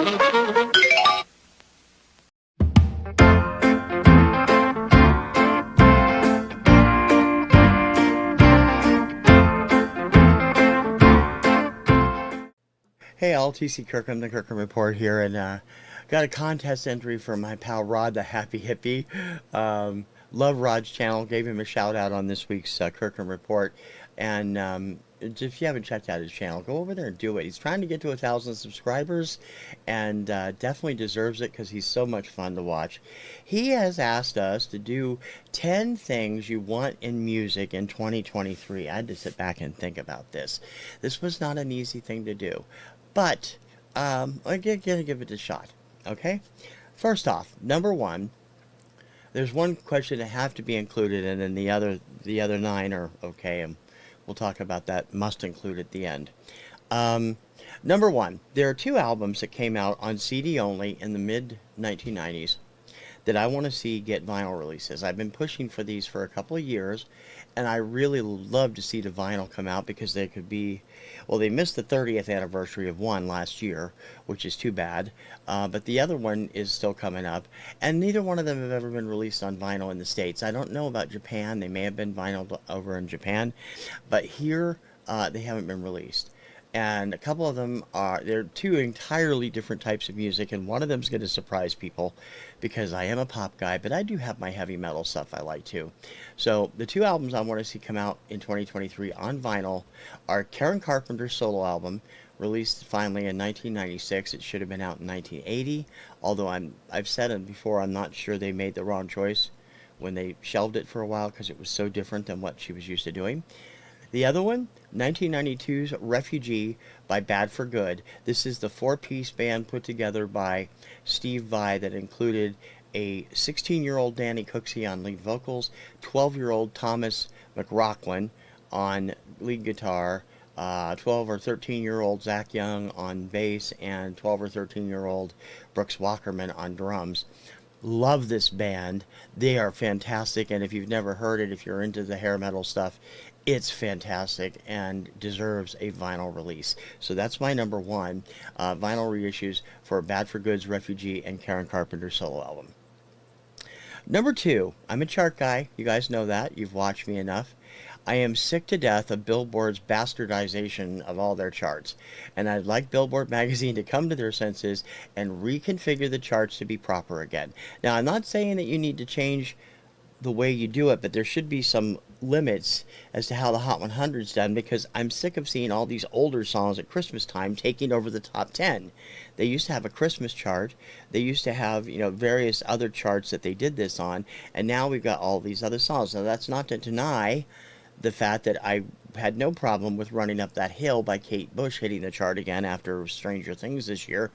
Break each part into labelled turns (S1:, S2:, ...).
S1: Hey all, TC Kirkham, the Kirkham Report here, and got a contest entry for my pal Rod, the Happy Hippie. Love Rod's channel, gave him a shout out on this week's Kirkham Report, and if you haven't checked out his channel, go over there and do it. He's trying to get to 1,000 subscribers, and definitely deserves it because he's so much fun to watch. He has asked us to do 10 things you want in music in 2023. I had to sit back and think about this. This was not an easy thing to do. But I'm going to give it a shot, okay? First off, number one, there's one question that have to be included, and then the other 9 are okay, and we'll talk about that must include at the end. Number one, there are 2 albums that came out on CD only in the mid-1990s that I want to see get vinyl releases. I've been pushing for these for a couple of years, and I really love to see the vinyl come out because they could be, well, they missed the 30th anniversary of one last year, which is too bad, but the other one is still coming up, and neither one of them have ever been released on vinyl in the States. I don't know about Japan. They may have been vinyl over in Japan, but here they haven't been released. And a couple of them they're 2 entirely different types of music, and one of them is going to surprise people because I am a pop guy, but I do have my heavy metal stuff I like too. So the 2 albums I want to see come out in 2023 on vinyl are Karen Carpenter's solo album, released finally in 1996. It should have been out in 1980, although I've said it before, I'm not sure they made the wrong choice when they shelved it for a while because it was so different than what she was used to doing. The other one, 1992's Refugee by Bad for Good. This is the 4-piece band put together by Steve Vai that included a 16-year-old Danny Cooksey on lead vocals, 12-year-old Thomas McRocklin on lead guitar, 12 or 13-year-old Zach Young on bass, and 12 or 13-year-old Brooks Wackerman on drums. Love this band. They are fantastic, and if you've never heard it, if you're into the hair metal stuff, it's fantastic and deserves a vinyl release. So that's my number one, vinyl reissues for Bad for Good's Refugee and Karen Carpenter's solo album. Number 2, I'm a chart guy. You guys know that. You've watched me enough. I am sick to death of Billboard's bastardization of all their charts, and I'd like Billboard magazine to come to their senses and reconfigure the charts to be proper again. Now, I'm not saying that you need to change the way you do it, but there should be some limits as to how the Hot 100 is done, because I'm sick of seeing all these older songs at Christmas time taking over the top 10. They used to have a Christmas chart. They used to have, various other charts that they did this on, and now we've got all these other songs. Now, that's not to deny the fact that I had no problem with Running Up That Hill by Kate Bush hitting the chart again after Stranger Things this year,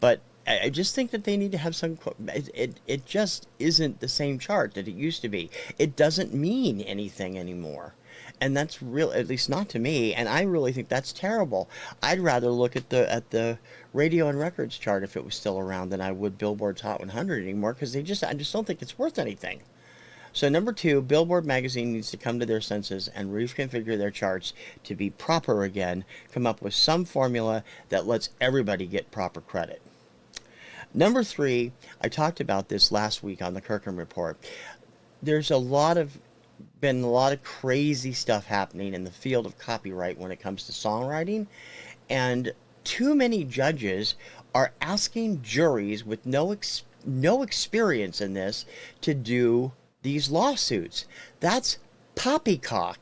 S1: but I just think that they need to have some, it just isn't the same chart that it used to be. It doesn't mean anything anymore. And that's real, at least not to me, and I really think that's terrible. I'd rather look at the radio and records chart if it was still around than I would Billboard's Hot 100 anymore, because I just don't think it's worth anything. So number 2, Billboard magazine needs to come to their senses and reconfigure their charts to be proper again, come up with some formula that lets everybody get proper credit. Number 3, I talked about this last week on the Kirkham Report. There's been a lot of crazy stuff happening in the field of copyright when it comes to songwriting, and too many judges are asking juries with no experience in this to do these lawsuits. That's poppycock.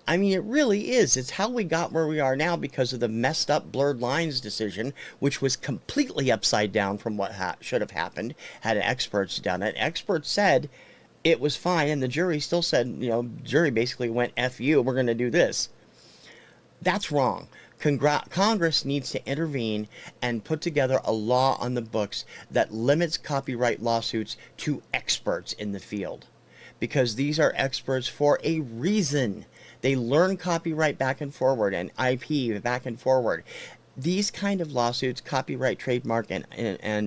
S1: I mean, it really is. It's how we got where we are now because of the messed up blurred lines decision, which was completely upside down from what should have happened had experts done it. Experts said it was fine, and the jury still said, jury basically went, F you, we're going to do this. That's wrong. Congress needs to intervene and put together a law on the books that limits copyright lawsuits to experts in the field, because these are experts for a reason. They learn copyright back and forward and IP back and forward. These kind of lawsuits, copyright, trademark, and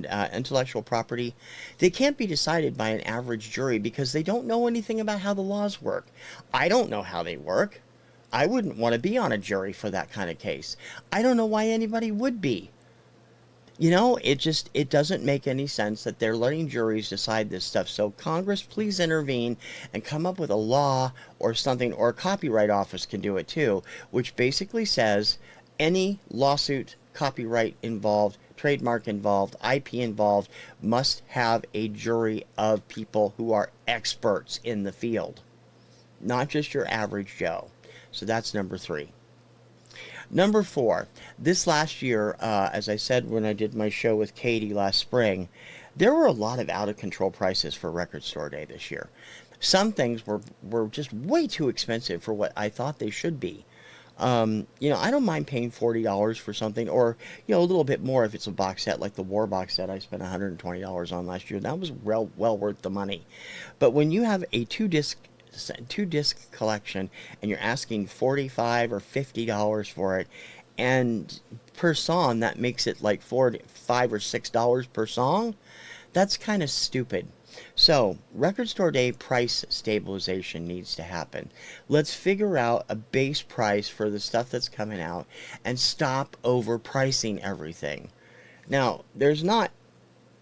S1: intellectual property, they can't be decided by an average jury because they don't know anything about how the laws work. I don't know how they work. I wouldn't want to be on a jury for that kind of case. I don't know why anybody would be. You know, it doesn't make any sense that they're letting juries decide this stuff. So Congress, please intervene and come up with a law or something, or a copyright office can do it too, which basically says any lawsuit, copyright involved, trademark involved, IP involved, must have a jury of people who are experts in the field, not just your average Joe. So that's number 3. Number 4, this last year, as I said when I did my show with Katie last spring, there were a lot of out of control prices for Record Store Day this year. Some things were just way too expensive for what I thought they should be. You know, I don't mind paying $40 for something, or, you know, a little bit more if it's a box set like the War box set I spent $120 on last year. That was well worth the money. But when you have a two disc collection and you're asking $45 or $50 for it, and per song that makes it like $5 or $6 per song, that's kind of stupid. So Record Store Day price stabilization needs to happen. Let's figure out a base price for the stuff that's coming out and stop overpricing everything. Now,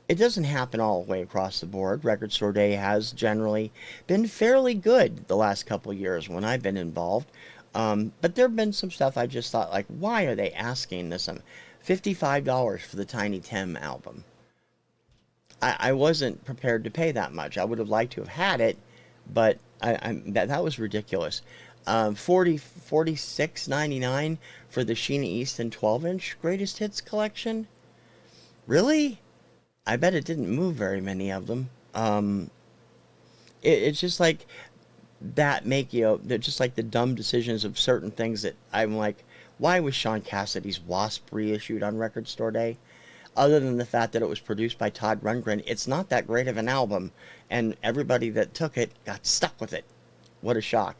S1: it doesn't happen all the way across the board. Record Store Day has generally been fairly good the last couple of years when I've been involved. But there have been some stuff I just thought, like, why are they asking this? $55 for the Tiny Tim album. I wasn't prepared to pay that much. I would have liked to have had it, but that was ridiculous. 46.99 for the Sheena Easton 12-inch Greatest Hits collection? Really? I bet it didn't move very many of them. It's just like that they're just like the dumb decisions of certain things that I'm like, why was Sean Cassidy's Wasp reissued on Record Store Day? Other than the fact that it was produced by Todd Rundgren, it's not that great of an album, and everybody that took it got stuck with it. What a shock.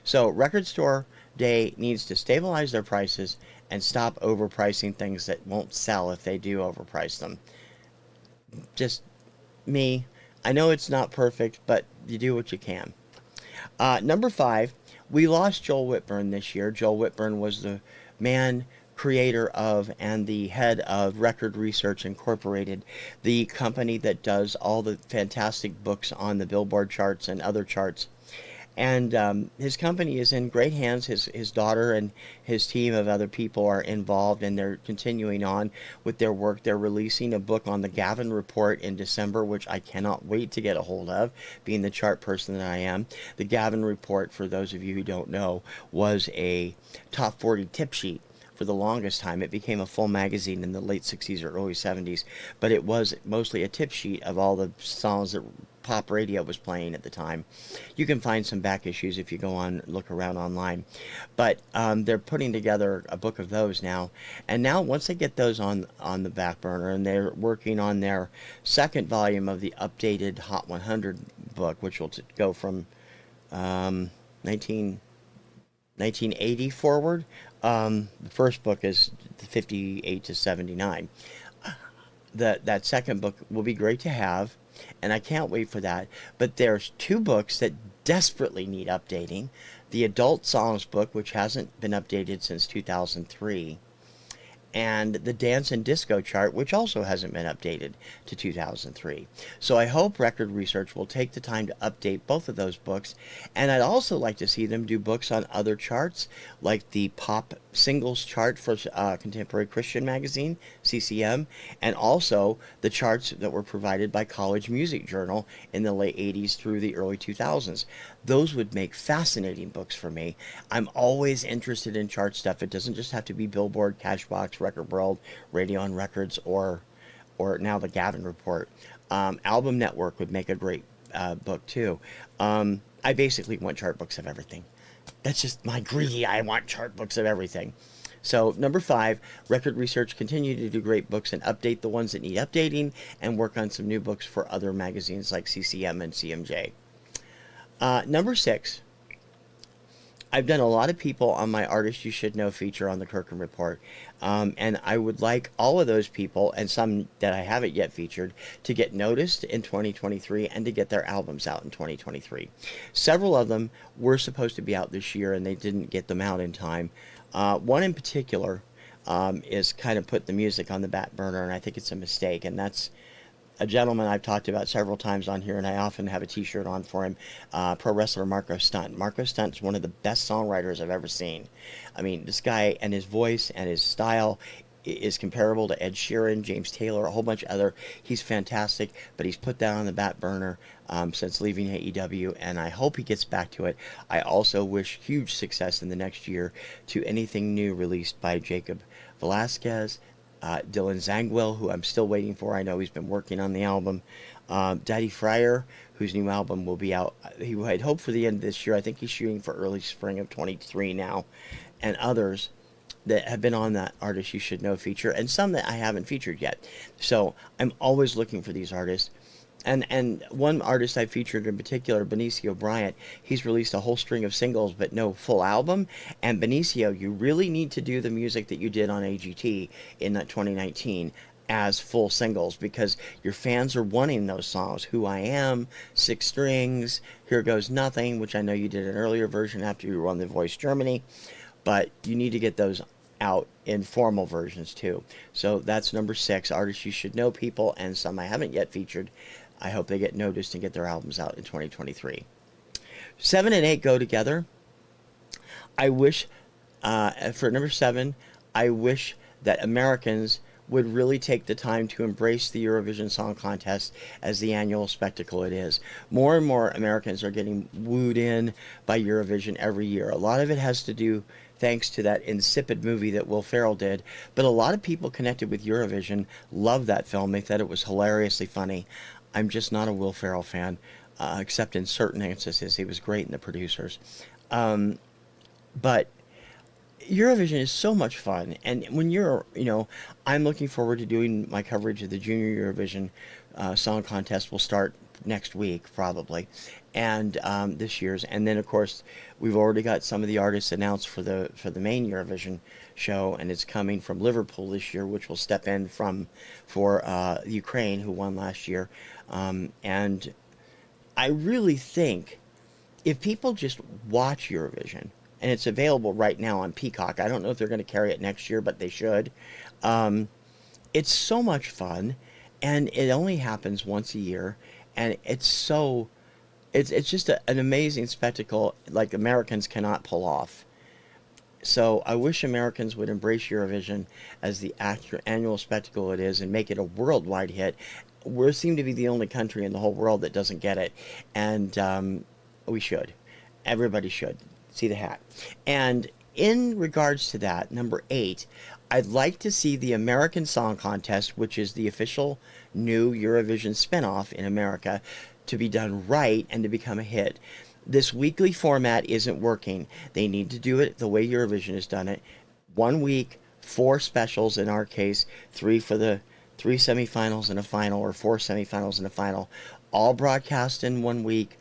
S1: So Record Store Day needs to stabilize their prices and stop overpricing things that won't sell if they do overprice them. Just me. I know it's not perfect, but you do what you can. Number 5, we lost Joel Whitburn this year. Joel Whitburn was the creator of and the head of Record Research Incorporated, the company that does all the fantastic books on the Billboard charts and other charts. And his company is in great hands. His daughter and his team of other people are involved, and they're continuing on with their work. They're releasing a book on the Gavin Report in December, which I cannot wait to get a hold of, being the chart person that I am. The Gavin Report, for those of you who don't know, was a top 40 tip sheet. For the longest time, it became a full magazine in the late 60s or early 70s, but it was mostly a tip sheet of all the songs that pop radio was playing at the time. You can find some back issues if you go on, look around online. But they're putting together a book of those now. And now once they get those on the back burner, and they're working on their second volume of the updated Hot 100 book, which will go from 1980 forward. The first book is 58 to 79. That second book will be great to have, and I can't wait for that. But there's 2 books that desperately need updating. The Adult Songs book, which hasn't been updated since 2003, and the Dance and Disco chart, which also hasn't been updated to 2003. So I hope Record Research will take the time to update both of those books, and I'd also like to see them do books on other charts, like the Pop Singles chart for Contemporary Christian Magazine, CCM, and also the charts that were provided by College Music Journal in the late 80s through the early 2000s. Those would make fascinating books for me. I'm always interested in chart stuff. It doesn't just have to be Billboard, Cashbox, Record World, Radio on Records, or now the Gavin Report. Album Network would make a great book too. I basically want chart books of everything. That's just my greedy. I want chart books of everything. So number 5, Record Research continue to do great books and update the ones that need updating, and work on some new books for other magazines like CCM and CMJ. Number 6, I've done a lot of people on my Artist You Should Know feature on the Kirkham Report, and I would like all of those people, and some that I haven't yet featured, to get noticed in 2023 and to get their albums out in 2023. Several of them were supposed to be out this year, and they didn't get them out in time. One in particular, is kind of put the music on the back burner, and I think it's a mistake. And that's a gentleman I've talked about several times on here, and I often have a t-shirt on for him, pro wrestler Marco Stunt. Marco Stunt is one of the best songwriters I've ever seen. I mean, this guy and his voice and his style is comparable to Ed Sheeran, James Taylor, a whole bunch of other. He's fantastic, but he's put that on the back burner since leaving AEW, and I hope he gets back to it. I also wish huge success in the next year to anything new released by Jacob Velasquez, Dylan Zangwill, who I'm still waiting for. I know he's been working on the album. Daddy Fryer, whose new album will be out. He had hoped for the end of this year. I think he's shooting for early spring of 23 now. And others that have been on that Artist You Should Know feature, and some that I haven't featured yet. So I'm always looking for these artists. And one artist I featured in particular, Benicio Bryant, he's released a whole string of singles but no full album. And Benicio, you really need to do the music that you did on AGT in 2019 as full singles, because your fans are wanting those songs. Who I Am, Six Strings, Here Goes Nothing, which I know you did an earlier version after you were on The Voice Germany. But you need to get those out in formal versions too. So that's number 6, artists you should know, people, and some I haven't yet featured. I hope they get noticed and get their albums out in 2023. 7 and 8 go together. I wish, for number 7, I wish that Americans would really take the time to embrace the Eurovision Song Contest as the annual spectacle it is. More and more Americans are getting wooed in by Eurovision every year. A lot of it has to do thanks to that insipid movie that Will Ferrell did, but a lot of people connected with Eurovision loved that film. They thought it was hilariously funny. I'm just not a Will Ferrell fan, except in certain instances. He was great in The Producers. But Eurovision is so much fun, and when I'm looking forward to doing my coverage of the Junior Eurovision Song Contest. Will start next week probably, and this year's, and then of course we've already got some of the artists announced for the main Eurovision show, and it's coming from Liverpool this year, which will step in for Ukraine, who won last year, and I really think if people just watch Eurovision. And it's available right now on Peacock. I don't know if they're going to carry it next year, but they should. It's so much fun, and it only happens once a year, and it's just an amazing spectacle like Americans cannot pull off. So I wish Americans would embrace Eurovision as the annual spectacle it is and make it a worldwide hit. We seem to be the only country in the whole world that doesn't get it, and we should. Everybody should. See the hat. And in regards to that, number 8, I'd like to see the American Song Contest, which is the official new Eurovision spinoff in America, to be done right and to become a hit. This weekly format isn't working. They need to do it the way Eurovision has done it. 1 week, 4 specials in our case, 3 for the 3 semifinals and a final, or 4 semifinals and a final, all broadcast in 1 week,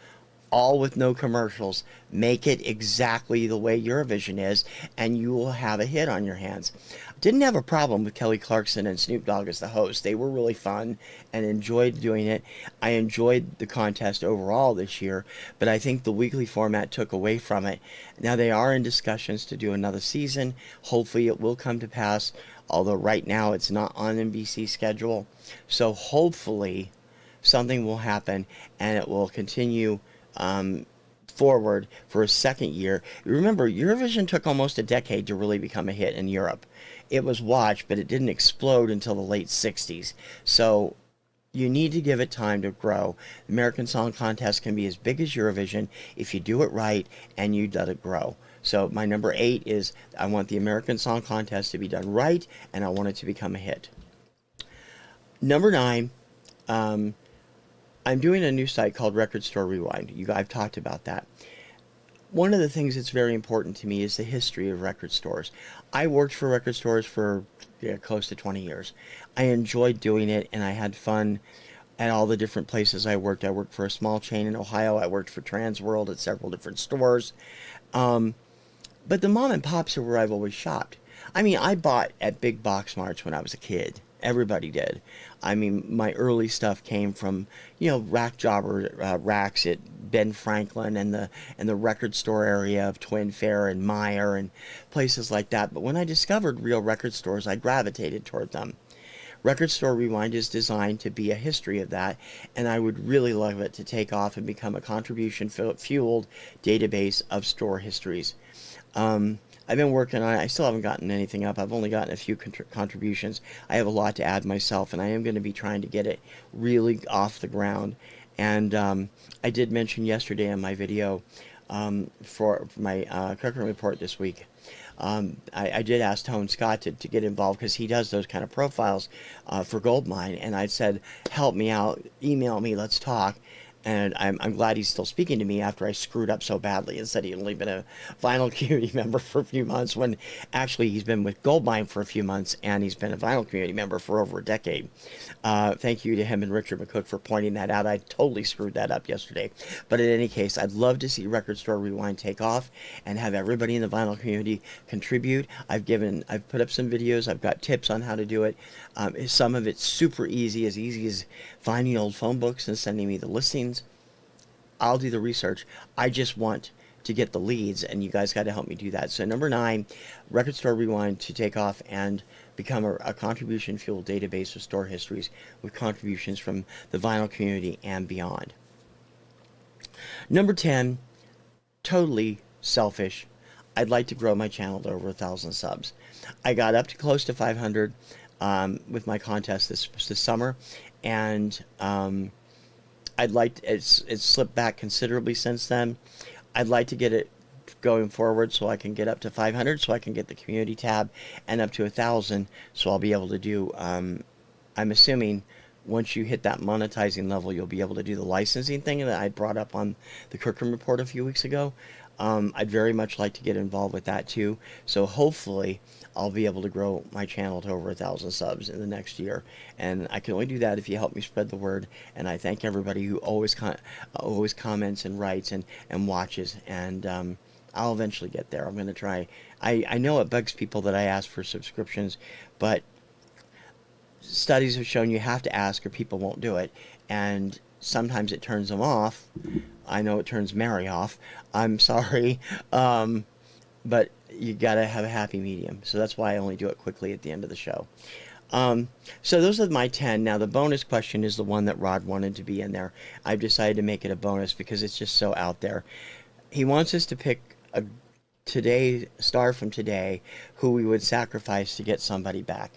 S1: all with no commercials. Make it exactly the way Eurovision is, and you will have a hit on your hands. Didn't have a problem with Kelly Clarkson and Snoop Dogg as the host. They were really fun and enjoyed doing it. I enjoyed the contest overall this year, but I think the weekly format took away from it. Now they are in discussions to do another season. Hopefully it will come to pass, although right now it's not on NBC's schedule. So hopefully something will happen and it will continue forward for a second year. Remember, Eurovision took almost a decade to really become a hit in Europe. It was watched, but it didn't explode until the late 60s. So you need to give it time to grow. The American Song Contest can be as big as Eurovision if you do it right and you let it grow. So my number 8 is I want the American Song Contest to be done right, and I want it to become a hit. Number 9, I'm doing a new site called Record Store Rewind. I've talked about that. One of the things that's very important to me is the history of record stores. I worked for record stores for close to 20 years. I enjoyed doing it, and I had fun at all the different places I worked. I worked for a small chain in Ohio. I worked for Transworld at several different stores. But the mom and pops are where I've always shopped. I mean, I bought at big box marts when I was a kid. Everybody did. I mean, my early stuff came from, you know, rack jobber racks at Ben Franklin and the record store area of Twin Fair and Meyer and places like that. But when I discovered real record stores, I gravitated toward them. Record Store Rewind is designed to be a history of that, and I would really love it to take off and become a contribution fueled database of store histories. I've been working on it. I still haven't gotten anything up. I've only gotten a few contributions. I have a lot to add myself, and I am going to be trying to get it really off the ground. And I did mention yesterday in my video for my Kirkham Report this week, I did ask Tone Scott to get involved because he does those kind of profiles for Goldmine, and I said, help me out, email me, let's talk. And I'm glad he's still speaking to me after I screwed up so badly and said he'd only been a vinyl community member for a few months, when actually he's been with Goldmine for a few months and he's been a vinyl community member for over a decade. Thank you to him and Richard McCook for pointing that out. I totally screwed that up yesterday. But in any case, I'd love to see Record Store Rewind take off and have everybody in the vinyl community contribute. I've put up some videos. I've got tips on how to do it. Some of it's super easy as finding old phone books and sending me the listings. I'll do the research. I just want to get the leads, and you guys got to help me do that. So number 9, Record Store Rewind to take off and become a contribution fueled database of store histories with contributions from the vinyl community and beyond. Number 10, totally selfish. I'd like to grow my channel to over 1,000 subs. I got up to close to 500 with my contest this summer, and it's slipped back considerably since then. I'd like to get it going forward so I can get up to 500, so I can get the community tab, and up to 1,000, so I'll be able to do, I'm assuming once you hit that monetizing level, you'll be able to do the licensing thing that I brought up on the Kirkham Report a few weeks ago. I'd very much like to get involved with that too. So hopefully I'll be able to grow my channel to over 1,000 subs in the next year. And I can only do that if you help me spread the word. And I thank everybody who always comments and writes and watches. And I'll eventually get there. I'm going to try. I know it bugs people that I ask for subscriptions, but studies have shown you have to ask or people won't do it. And sometimes it turns them off. I know it turns Mary off. I'm sorry. But you gotta have a happy medium. So that's why I only do it quickly at the end of the show. So those are my 10. Now the bonus question is the one that Rod wanted to be in there. I've decided to make it a bonus because it's just so out there. He wants us to pick a star from today who we would sacrifice to get somebody back.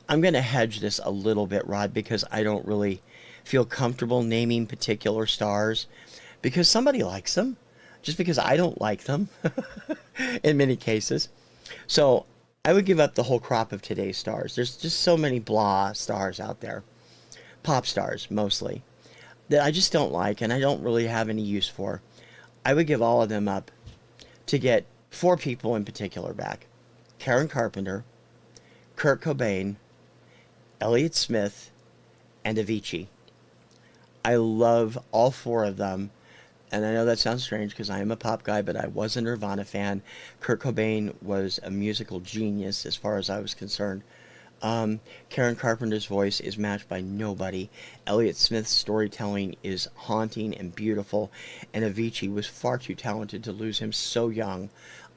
S1: I'm going to hedge this a little bit, Rod, because I don't really feel comfortable naming particular stars because somebody likes them, just because I don't like them in many cases. So I would give up the whole crop of today's stars. There's just so many blah stars out there, pop stars mostly, that I just don't like and I don't really have any use for. I would give all of them up to get 4 people in particular back: Karen Carpenter, Kurt Cobain, Elliott Smith, and Avicii. I love all 4 of them, and I know that sounds strange because I am a pop guy, but I was a Nirvana fan. Kurt Cobain was a musical genius as far as I was concerned. Karen Carpenter's voice is matched by nobody. Elliott Smith's storytelling is haunting and beautiful, and Avicii was far too talented to lose him so young.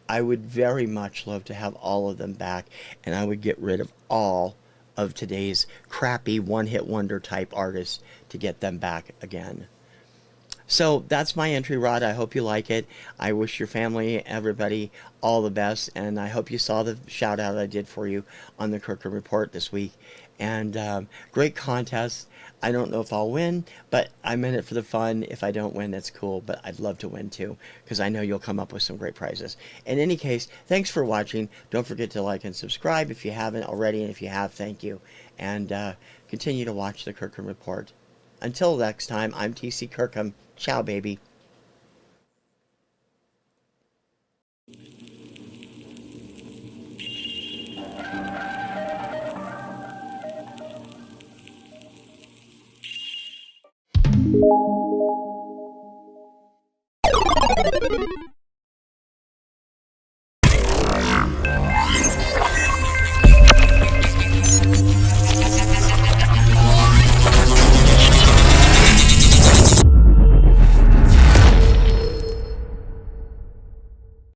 S1: I would very much love to have all of them back, and I would get rid of all of today's crappy one-hit wonder type artists to get them back again. So that's my entry, Rod. I hope you like it. I wish your family, everybody, all the best, and I hope you saw the shout out I did for you on the Kirkham Report this week. And great contest. I don't know if I'll win, but I'm in it for the fun. If I don't win, that's cool, but I'd love to win too, because I know you'll come up with some great prizes. In any case, thanks for watching. Don't forget to like and subscribe if you haven't already, and if you have, thank you. And continue to watch the Kirkham Report. Until next time, I'm TC Kirkham. Ciao, baby.